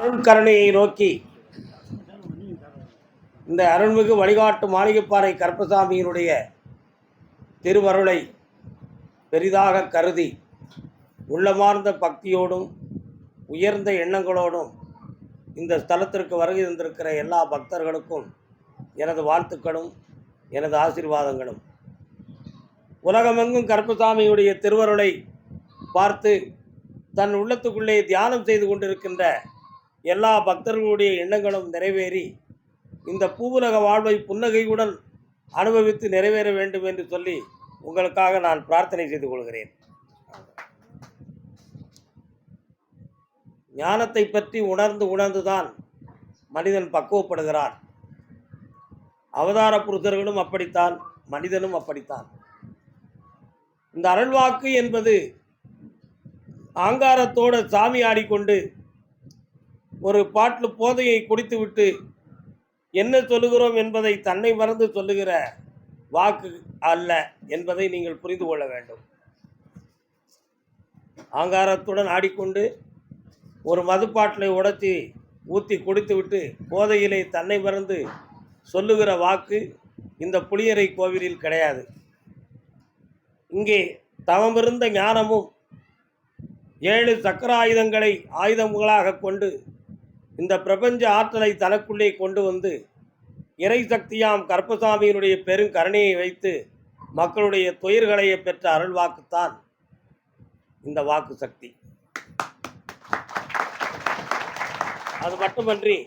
அருள் கருணையை நோக்கி இந்த அருள்மிகு வழிகாட்டு மாளிகைப்பாறை கருப்பசாமியினுடைய திருவருளை பெரிதாக கருதி உள்ளமார்ந்த பக்தியோடும் உயர்ந்த எண்ணங்களோடும் இந்த ஸ்தலத்திற்கு வருகை தந்திருக்கிற எல்லா பக்தர்களுக்கும் எனது வாழ்த்துக்களும் எனது ஆசீர்வாதங்களும். உலகமெங்கும் கருப்பசாமியுடைய திருவருளை பார்த்து தன் உள்ளத்துக்குள்ளே தியானம் செய்து கொண்டிருக்கின்ற எல்லா பக்தர்களுடைய எண்ணங்களும் நிறைவேறி இந்த பூவுலக வாழ்வை புன்னகையுடன் அனுபவித்து நிறைவேற வேண்டும் என்று சொல்லி உங்களுக்காக நான் பிரார்த்தனை செய்து கொள்கிறேன். ஞானத்தை பற்றி உணர்ந்துதான் மனிதன் பக்குவப்படுகிறான். அவதார புருஷர்களும் அப்படித்தான், மனிதனும் அப்படித்தான். இந்த அருள்வாக்கு என்பது ஆங்காரத்தோடு சாமி ஆடிக்கொண்டு ஒரு பாட்டில் போதையை குடித்துவிட்டு என்ன சொல்லுகிறோம் என்பதை தன்னை மறந்து சொல்லுகிற வாக்கு அல்ல என்பதை நீங்கள் புரிந்து கொள்ள வேண்டும். ஆங்காரத்துடன் ஆடிக்கொண்டு ஒரு மதுப்பாட்டிலை உடைச்சி ஊற்றி குடித்துவிட்டு போதையிலே தன்னை மறந்து சொல்லுகிற வாக்கு இந்த புளியரை கோவிலில் கிடையாது. இங்கே தவமிருந்த ஞானமும் 7 சக்கர ஆயுதங்களை ஆயுதங்களாக கொண்டு இந்த பிரபஞ்ச ஆற்றலை தனக்குள்ளே கொண்டு வந்து இறை சக்தியாம் கருப்பசாமியினுடைய பெருங்கருணையை வைத்து மக்களுடைய துயர்களையே பெற்ற அருள் வாக்குத்தான் இந்த வாக்கு சக்தி. அது மட்டுமன்றி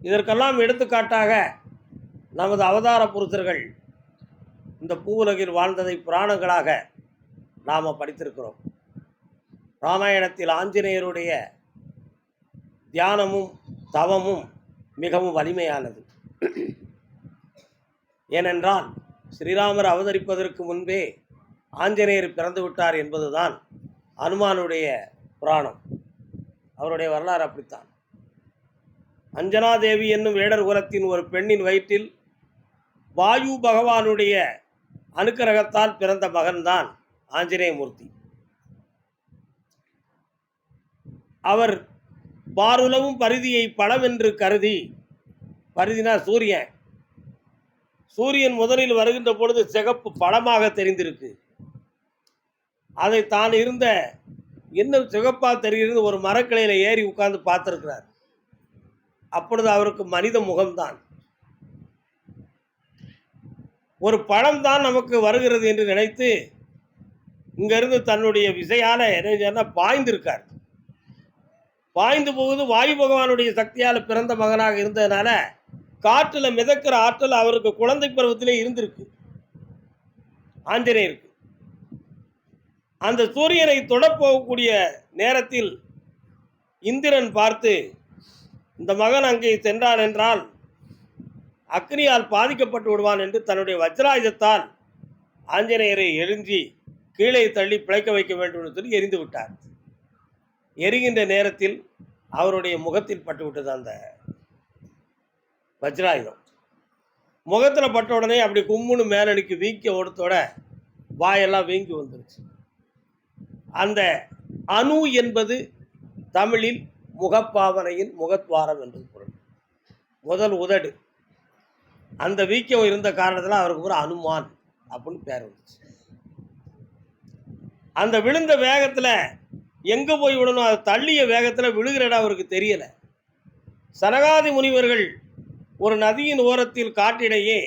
இதற்கெல்லாம் எடுத்துக்காட்டாக நமது அவதார புருஷர்கள் இந்த பூவுலகில் வாழ்ந்ததை புராணங்களாக நாம் படித்திருக்கிறோம். ராமாயணத்தில் ஆஞ்சநேயருடைய தியானமும் தவமும் மிகவும் வலிமையானது. ஏனென்றால் ஸ்ரீராமர் அவதரிப்பதற்கு முன்பே ஆஞ்சநேயர் பிறந்து விட்டார் என்பதுதான் அனுமானுடைய புராணம். அவருடைய வரலாறு அப்படித்தான். அஞ்சனாதேவி என்னும் வேடர் குலத்தின் ஒரு பெண்ணின் வயிற்றில் வாயு பகவானுடைய அனுக்கிரகத்தால் பிறந்த மகன்தான் ஆஞ்சநேயமூர்த்தி. அவர் பாருலவும் பரிதியை பழமென்று கருதி, பரிதினா சூரியன், சூரியன் முதலில் வருகின்ற பொழுது சிகப்பு பழமாக தெரிந்திருக்கு. அதை தான் இருந்த இன்னும் சிகப்பாக தெரிகிறது ஒரு மரக்கிளையில் ஏறி உட்கார்ந்து பார்த்துருக்கிறார். அப்பொழுது அவருக்கு மனித முகம்தான், ஒரு பழம்தான் நமக்கு வருகிறது என்று நினைத்து இங்கிருந்து தன்னுடைய விசையால் என்ன பாய்ந்திருக்கார். பாய்ந்து போகுது வாயு பகவானுடைய சக்தியால் பிறந்த மகனாக இருந்ததுனால காற்றில் மிதக்கிற ஆற்றல் அவருக்கு குழந்தை பருவத்திலே இருந்திருக்கு ஆஞ்சநேயருக்கு. அந்த சூரியனை தொடப்போகக்கூடிய நேரத்தில் இந்திரன் பார்த்து இந்த மகன் அங்கே சென்றான் என்றால் அக்னியால் பாதிக்கப்பட்டு விடுவான் என்று தன்னுடைய வஜ்ராயுதத்தால் ஆஞ்சநேயரை எரிஞ்சி கீழே தள்ளி பிழைக்க வைக்க வேண்டும் என்று சொல்லி எரிந்து விட்டார். எரிகின்ற நேரத்தில் அவருடைய முகத்தில் பட்டுவிட்டது அந்த வஜ்ராயுதம். முகத்தில் பட்ட உடனே அப்படி கும்முன்னு மேலடிக்கு வீக்க ஓடத்தோட வாயெல்லாம் வீங்கி வந்துருச்சு. அந்த அணு என்பது தமிழில் முகப்பாவனையின் முகத்வாரம் என்று பொருள். முதல் உதடு. அந்த வீக்கம் இருந்த காரணத்தில் அவருக்கு ஒரு அனுமான் அப்படின்னு பேர் வந்துச்சு. அந்த விழுந்த வேகத்தில் எங்கே போய் விடணும், அது தள்ளிய வேகத்தில் விழுகிற இடம் அவருக்கு தெரியலை. சனகாதி முனிவர்கள் ஒரு நதியின் ஓரத்தில் காட்டிடையே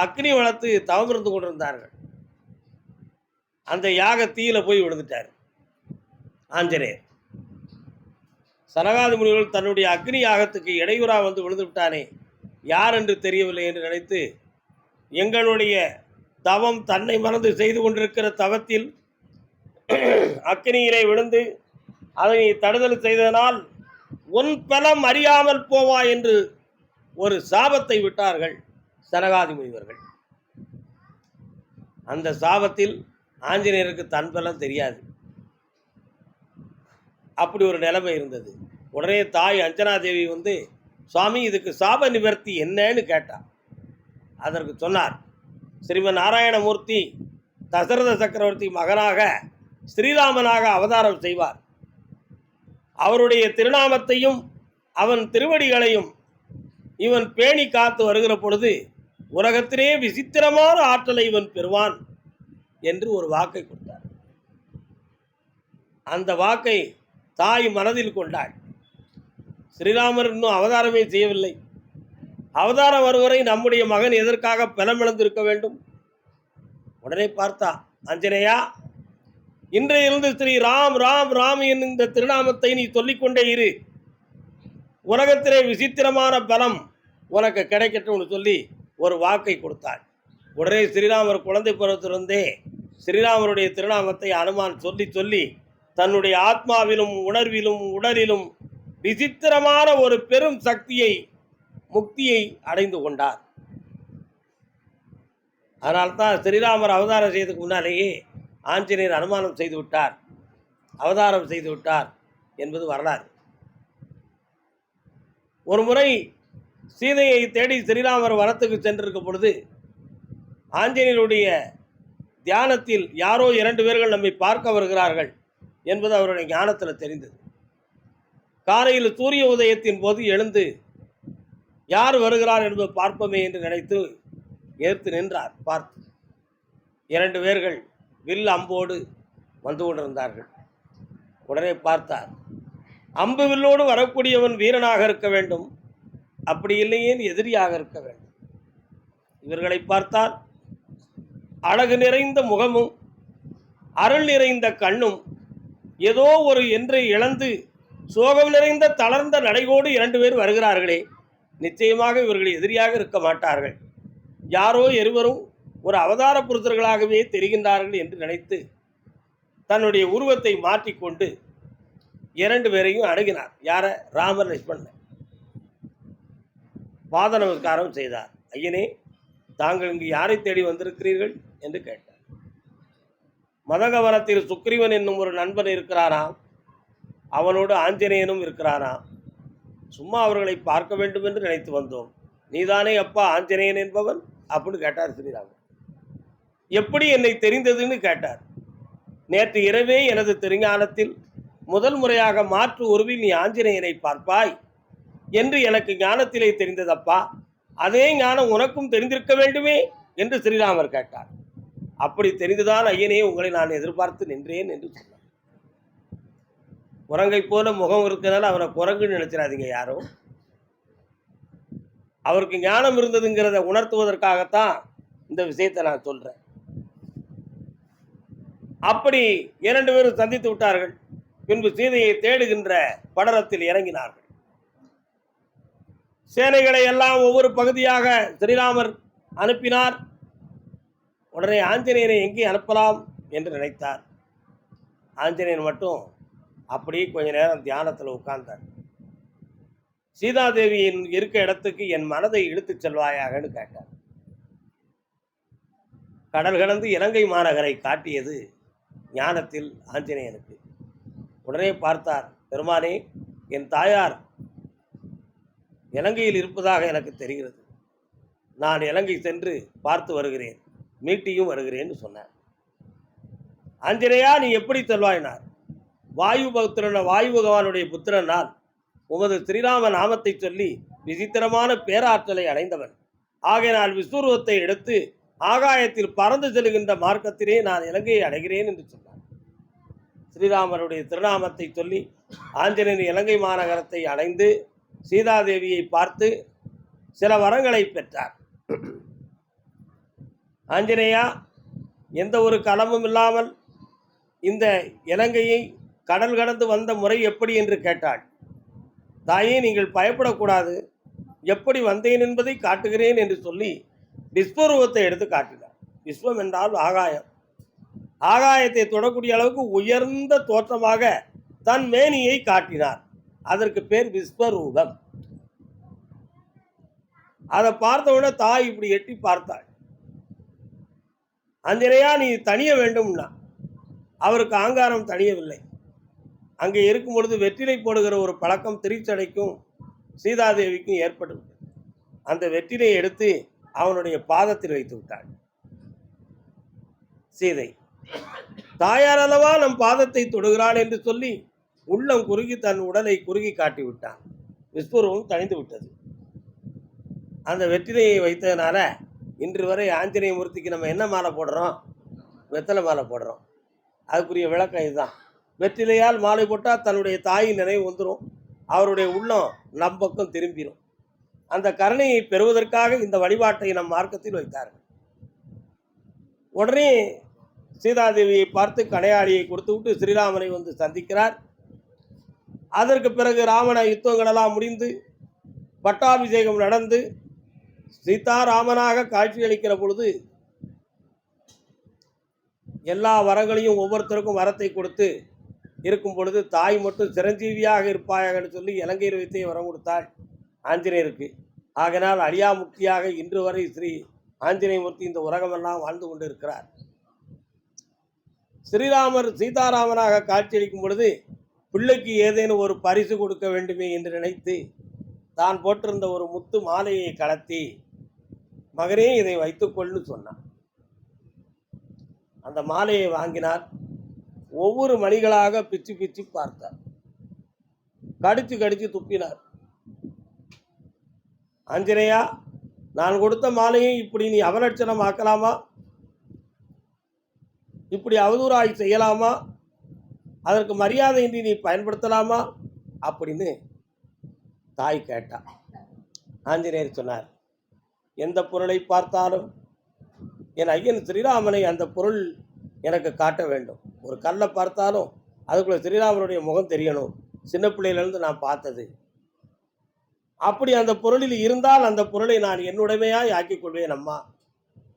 அக்னி வளர்த்து தவமிருந்து கொண்டிருந்தார்கள். அந்த யாக தீயில போய் விழுந்துட்டார் ஆஞ்சநேயர். சனகாதி முனிவர்கள் தன்னுடைய அக்னி யாகத்துக்கு இடையூறாக வந்து விழுந்து விட்டானே, யார் என்று தெரியவில்லை என்று நினைத்து எங்களுடைய தவம் தன்னை மறந்து செய்து கொண்டிருக்கிற தவத்தில் அக்னியிலே விழுந்து அதனை தடுதல் செய்ததனால் உன் பலம் அறியாமல் போவா என்று ஒரு சாபத்தை விட்டார்கள் சனகாதி முனிவர்கள். அந்த சாபத்தில் ஆஞ்சநேயருக்கு தன் பலம் தெரியாது. அப்படி ஒரு நிலைமை இருந்தது. உடனே தாய் அஞ்சனாதேவி வந்து சுவாமி இதுக்கு சாப நிவர்த்தி என்னன்னு கேட்டார். அதற்கு சொன்னார், ஸ்ரீமன் நாராயணமூர்த்தி தசரத சக்கரவர்த்தி மகனாக ஸ்ரீராமனாக அவதாரம் செய்வார். அவருடைய திருநாமத்தையும் அவன் திருவடிகளையும் இவன் பேணி காத்து வருகிற பொழுது உலகத்திலே விசித்திரமான ஆற்றலை இவன் பெறுவான் என்று ஒரு வாக்கை கொடுத்தார். அந்த வாக்கை தாய் மனதில் கொண்டாள். ஸ்ரீராமர் இன்னும் அவதாரமே செய்யவில்லை. அவதாரம் வருவரை நம்முடைய மகன் எதற்காக பலமிழந்திருக்க வேண்டும்? உடனே பார்த்தா, அஞ்சனையா, இன்றையிலிருந்து ஸ்ரீ ராம் ராம் ராம் என்கிற திருநாமத்தை நீ சொல்லிக்கொண்டே இரு. உலகத்திலே விசித்திரமான பலம் உனக்கு கிடைக்கட்டும்னு சொல்லி ஒரு வாக்கை கொடுத்தாள். உடனே ஸ்ரீராமர் குழந்தை பருவத்திலிருந்தே ஸ்ரீராமருடைய திருநாமத்தை அனுமான் சொல்லி சொல்லி தன்னுடைய ஆத்மாவிலும் உணர்விலும் உடலிலும் விசித்திரமான ஒரு பெரும் சக்தியை, முக்தியை அடைந்து கொண்டார். அதனால்தான் ஸ்ரீராமர் அவதாரம் செய்ததுக்கு முன்னாலேயே ஆஞ்சநேயர் அனுமானம் செய்து விட்டார், அவதாரம் செய்து விட்டார் என்பது வரலாறு. ஒரு முறை சீதையை தேடி ஸ்ரீராமர் வனத்துக்கு சென்றிருக்கும் பொழுது ஆஞ்சநேயருடைய தியானத்தில் யாரோ 2 பேர்கள் நம்மை பார்க்க வருகிறார்கள் என்பது அவருடைய ஞானத்தில் தெரிந்தது. காலையில் சூரிய உதயத்தின் போது எழுந்து யார் வருகிறார் என்பது பார்ப்போமே என்று நினைத்து ஏற்று நின்றார். பார்த்து 2 பேர்கள் வில் அம்போடு வந்து கொண்டிருந்தார்கள். உடனே பார்த்தார், அம்பு வில்லோடு வரக்கூடியவன் வீரனாக இருக்க வேண்டும், அப்படி இல்லையே எதிரியாக இருக்க வேண்டும். இவர்களை பார்த்தால் அழகு நிறைந்த முகமும் அருள் நிறைந்த கண்ணும் ஏதோ ஒரு என்றை இழந்து சோகம் நிறைந்த தளர்ந்த நடைகோடு 2 பேர் வருகிறார்களே, நிச்சயமாக இவர்கள் எதிரியாக இருக்க மாட்டார்கள், யாரோ இருவரும் ஒரு அவதார புருஷர்களாகவே தெரிகின்றார்கள் என்று நினைத்து தன்னுடைய உருவத்தை மாற்றிக்கொண்டு 2 பேரையும் அணுகினார். யார? ராமர் லட்சுமணன். பாத நமஸ்காரம் செய்தார். ஐயனே, தாங்கள் இங்கு யாரை தேடி வந்திருக்கிறீர்கள் என்று கேட்டார். மதகவனத்தில் சுக்ரீவன் என்னும் ஒரு நண்பன் இருக்கிறாராம், அவனோடு ஆஞ்சநேயனும் இருக்கிறாராம். சும்மா அவர்களை பார்க்க வேண்டும் என்று நினைத்து வந்தோம். நீதானே அப்பா ஆஞ்சநேயன் என்பவன் அப்படின்னு கேட்டார் ஸ்ரீராமன். எப்படி என்னை தெரிந்ததுன்னு கேட்டார். நேற்று இரவே எனது திருஞானத்தில் முதல் முறையாக மாற்று உருவில் நீ ஆஞ்சநேயனை பார்ப்பாய் என்று எனக்கு ஞானத்திலே தெரிந்ததப்பா, அதே ஞானம் உனக்கும் தெரிந்திருக்க வேண்டுமே என்று ஸ்ரீராமர் கேட்டார். அப்படி தெரிந்துதான் ஐயனே உங்களை நான் எதிர்பார்த்து நின்றேன் என்று சொன்னார். குரங்கை போல முகம் இருக்கிறதால அவனை குரங்குன்னு நினைச்சிடாதீங்க யாரும். அவருக்கு ஞானம் இருந்ததுங்கிறத உணர்த்துவதற்காகத்தான் இந்த விஷயத்தை நான் சொல்றேன். அப்படி 2 பேரும் சந்தித்து விட்டார்கள். பின்பு சீதையை தேடுகின்ற படலத்தில் இறங்கினார்கள். சேனைகளை எல்லாம் ஒவ்வொரு பகுதியாக ஸ்ரீராமர் அனுப்பினார். உடனே ஆஞ்சநேயனை எங்கே அனுப்பலாம் என்று நினைத்தார். ஆஞ்சநேயன் மட்டும் அப்படியே கொஞ்ச நேரம் தியானத்தில் உட்கார்ந்தார். சீதாதேவியின் இருக்க இடத்துக்கு என் மனதை இழுத்துச் செல்வாயாகன்னு கேட்டார். கடல் கடந்து இலங்கை மாநகரை காட்டியது ஞானத்தில் ஆஞ்சநேயனுக்கு. உடனே பார்த்தார், பெருமானே, என் தாயார் இலங்கையில் இருப்பதாக எனக்கு தெரிகிறது, நான் இலங்கை சென்று பார்த்து வருகிறேன், மீட்டியும் வருகிறேன்னு சொன்னார். ஆஞ்சநேயா, நீ எப்படி செல்வாயினார்? வாயு பகவானுடைய புத்திரன் நான். உமது ஸ்ரீராம நாமத்தை சொல்லி விசித்திரமான பேராற்றலை அடைந்தவன். ஆகையினால் விஸ்வரூபத்தை எடுத்து ஆகாயத்தில் பறந்து செல்கின்ற மார்க்கத்திலே நான் இலங்கையை அடைகிறேன் என்று சொன்னார். ஸ்ரீராமருடைய திருநாமத்தை சொல்லி ஆஞ்சநேயன் இலங்கை மாநகரத்தை அடைந்து சீதாதேவியை பார்த்து சில வரங்களை பெற்றார். ஆஞ்சநேயா, எந்த ஒரு களமும் இல்லாமல் இந்த இலங்கையை கடல் கடந்து வந்த முறை எப்படி என்று கேட்டாள். தாயே, நீங்கள் பயப்படக்கூடாது, எப்படி வந்தேன் என்பதை காட்டுகிறேன் என்று சொல்லி விஸ்வரூபத்தை எடுத்து காட்டினார். விஸ்வம் என்றால் ஆகாயம். ஆகாயத்தை தொடக்கூடிய அளவுக்கு உயர்ந்த தோற்றமாக தன் மேனியை காட்டினார். அதற்கு பேர் விஸ்வரூபம். அதை பார்த்தவுடனே தாய் இப்படி எட்டி பார்த்தாள். ஆஞ்சநேயா, நீ தனிய வேண்டும்னா. அவருக்கு ஆங்காரம் தனியவில்லை. அங்கே இருக்கும் பொழுது வெற்றிலை போடுகிற ஒரு பழக்கம் திருச்சடைக்கும் சீதாதேவிக்கும் ஏற்பட்டது. அந்த வெற்றிலை எடுத்து அவனுடைய பாதத்தில் வைத்து விட்டாள் சீதை. தாயார் அல்லவா நம் பாதத்தை தொடுகிறாள் என்று சொல்லி உள்ளம் குறுகி தன் உடலை குறுகி காட்டி விட்டான். விஸ்வரூபம் தணிந்து விட்டது. அந்த வெற்றிலையை வைத்ததுனால இன்று வரை ஆஞ்சநேய மூர்த்திக்கு நம்ம என்ன மாலை போடுறோம்? வெத்தலை மாலை போடுறோம். அதுக்குரிய விளக்கம் இதுதான். வெற்றிலையால் மாலை போட்டால் தன்னுடைய தாயின் நினைவு வந்துடும். அவருடைய உள்ளம் நம் பக்கம் திரும்பிடும். அந்த கருணையை பெறுவதற்காக இந்த வழிபாட்டை நம் மார்க்கத்தில் வைத்தார்கள். உடனே சீதாதேவியை பார்த்து கணையாளியை கொடுத்து விட்டு ஸ்ரீராமனை வந்து சந்திக்கிறார். அதற்கு பிறகு ராவண யுத்தங்களெல்லாம் முடிந்து பட்டாபிஷேகம் நடந்து சீதாராமனாக காட்சியளிக்கிற பொழுது எல்லா வரங்களையும் ஒவ்வொருத்தருக்கும் வரத்தை கொடுத்து இருக்கும் பொழுது தாய் மட்டும் சிரஞ்சீவியாக இருப்பாயாகன்னு சொல்லி இலங்கை வைத்தே வரம் கொடுத்தாள் ஆஞ்சநேயருக்கு. ஆகினால் அழியாமுக்தியாக இன்று வரை ஸ்ரீ ஆஞ்சநேயமூர்த்தி இந்த உலகமெல்லாம் வாழ்ந்து கொண்டு இருக்கிறார். ஸ்ரீராமர் சீதாராமனாக காட்சியளிக்கும் பொழுது பிள்ளைக்கு ஏதேனும் ஒரு பரிசு கொடுக்க வேண்டுமே என்று நினைத்து தான் போட்டிருந்த ஒரு முத்து மாலையை கலத்தி, மகனே இதை வைத்துக்கொள்னு சொன்னான். அந்த மாலையை வாங்கினார். ஒவ்வொரு மணிகளாக பிச்சு பிச்சு பார்த்தார். கடிச்சு கடிச்சு துப்பினார். ஆஞ்சநேயா, நான் கொடுத்த மாலையை இப்படி நீ அவலட்சணம் ஆக்கலாமா? இப்படி அவதூறாய் செய்யலாமா? அதற்கு மரியாதையின்றி நீ பயன்படுத்தலாமா அப்படின்னு தாய் கேட்டார். ஆஞ்சநேயர் சொன்னார், எந்த பொருளை பார்த்தாலும் என் ஐயன் ஸ்ரீராமனை அந்த பொருள் எனக்கு காட்ட வேண்டும். ஒரு கல்லை பார்த்தாலும் அதுக்குள்ள ஸ்ரீராமனுடைய முகம் தெரியணும். சின்ன பிள்ளையிலேருந்து நான் பார்த்தது. அப்படி அந்த பொருளில் இருந்தால் அந்த பொருளை நான் என்னுடைமையாய் ஆக்கிக் கொள்வேன். அம்மா,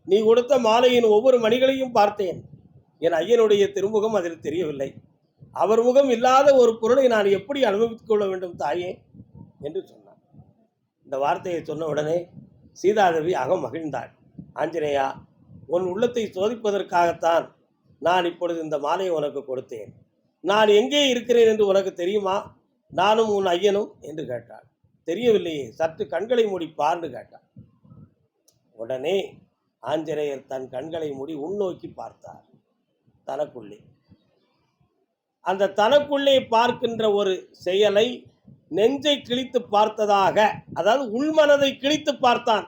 நீ கொடுத்த மாலையின் ஒவ்வொரு மணிகளையும் பார்த்தேன். என் ஐயனுடைய திருமுகம் அதில் தெரியவில்லை. அவர் முகம் இல்லாத ஒரு பொருளை நான் எப்படி அனுபவித்துக் கொள்ள வேண்டும் தாயே என்று சொன்னார். இந்த வார்த்தையை சொன்ன உடனே சீதாதேவி அகம் மகிழ்ந்தாள். ஆஞ்சநேயா, உன் உள்ளத்தை சோதிப்பதற்காகத்தான் நான் இப்பொழுது இந்த மாலையை உனக்கு கொடுத்தேன். நான் எங்கே இருக்கிறேன் என்று உனக்கு தெரியுமா? நானும் உன் ஐயனும் என்று கேட்டாள். தெரியவில்லையே, சற்று கண்களை மூடி பார்ன்னு கேட்டாள். உடனே ஆஞ்சநேயர் தன் கண்களை மூடி உள்நோக்கி பார்த்தார். தனக்குள்ளே அந்த தனக்குள்ளே பார்க்கின்ற ஒரு செயலை நெஞ்சை கிழித்து பார்த்ததாக, அதாவது உள்மனதை கிழித்து பார்த்தான்.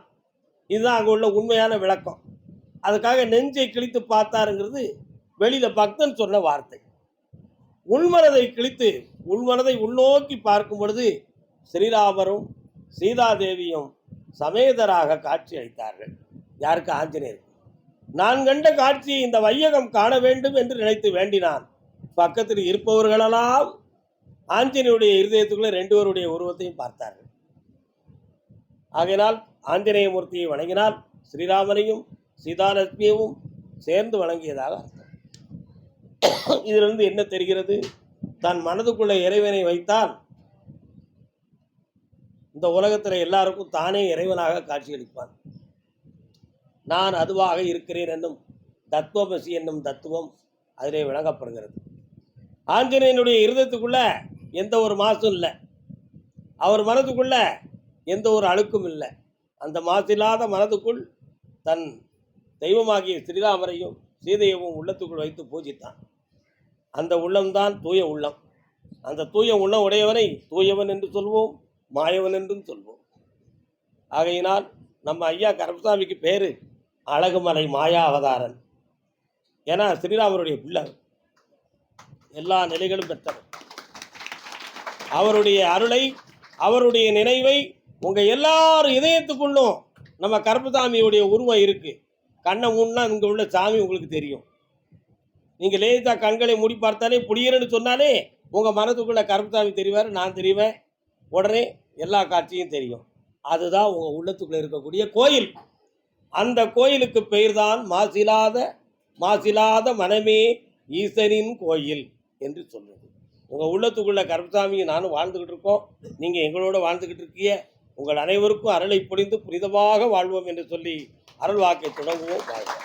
இதுதான் அங்கே உள்ள உண்மையான விளக்கம். அதுக்காக நெஞ்சை கிழித்து பார்த்தாருங்கிறது வெளியில பக்தன் சொன்ன வார்த்தை. உள்மனதை கிழித்து உள்மனதை உள்நோக்கி பார்க்கும் பொழுது ஸ்ரீராமரும் சீதாதேவியும் சமேதராக காட்சி அளித்தார்கள். யாருக்கு? ஆஞ்சநேயருக்கு. நான் கண்ட காட்சியை இந்த வையகம் காண வேண்டும் என்று நினைத்து வேண்டினான். பக்கத்தில் இருப்பவர்களெல்லாம் ஆஞ்சநேயுடைய இருதயத்துக்குள்ள ரெண்டு பேருடைய உருவத்தையும் பார்த்தார்கள். ஆகையினால் ஆஞ்சநேய மூர்த்தியை வணங்கினால் ஸ்ரீராமனையும் சீதாலட்சுமியவும் சேர்ந்து வணங்கியதாக அர்த்தம். இதிலிருந்து என்ன தெரிகிறது? தன் மனதுக்குள்ள இறைவனை வைத்தால் இந்த உலகத்தில் எல்லாருக்கும் தானே இறைவனாக காட்சியளிப்பான். நான் அதுவாக இருக்கிறேன் என்னும் தத்துவமசி என்னும் தத்துவம் அதிலே விளங்கப்படுகிறது. ஆஞ்சநேயனுடைய இருதயத்துக்குள்ள எந்த ஒரு மாசும் இல்லை. அவர் மனதுக்குள்ள எந்த ஒரு அழுக்கும் இல்லை. அந்த மாசில்லாத மனதுக்குள் தன் தெய்வமாகிய ஸ்ரீராமரையும் சீதையவும் உள்ளத்துக்குள் வைத்து பூஜித்தான். அந்த உள்ளம்தான் தூய உள்ளம். அந்த தூய உள்ளம் உடையவனை தூயவன் என்று சொல்வோம், மாயவன் என்றும் சொல்வோம். ஆகையினால் நம்ம ஐயா கருப்பசாமிக்கு பேர் அழகுமலை மாயா அவதாரன். ஏன்னா ஸ்ரீராமருடைய பிள்ளை, எல்லா நிலைகளும் பெற்றவர். அவருடைய அருளை, அவருடைய நினைவை உங்கள் எல்லார் இதயத்துக்குள்ளும் நம்ம கருப்பசாமியுடைய உருவம் இருக்குது. கண்ணை மூணுனா இங்கே உள்ள சாமி உங்களுக்கு தெரியும். நீங்கள் லேசாக கண்களை மூடி பார்த்தாலே புடியன்னு சொன்னாலே உங்கள் மனதுக்குள்ளே கருப்பசாமி தெரிவார், நான் தெரிவேன். உடனே எல்லா காட்சியும் தெரியும். அதுதான் உங்கள் உள்ளத்துக்குள்ளே இருக்கக்கூடிய கோயில். அந்த கோயிலுக்கு பெயர் தான் மாசிலாத மனமே ஈசனின் கோயில் என்று சொல்லுது. உங்கள் உள்ளத்துக்குள்ள கருப்பசாமியை நானும் வாழ்ந்துக்கிட்டு இருக்கோம். நீங்கள் எங்களோட வாழ்ந்துக்கிட்டு இருக்கீங்க. உங்கள் அனைவருக்கும் அருளை பொழிந்து புனிதமாக வாழ்வோம் என்று சொல்லி அருள் வாக்கை தொடங்குவோம். வாழ்வோம்.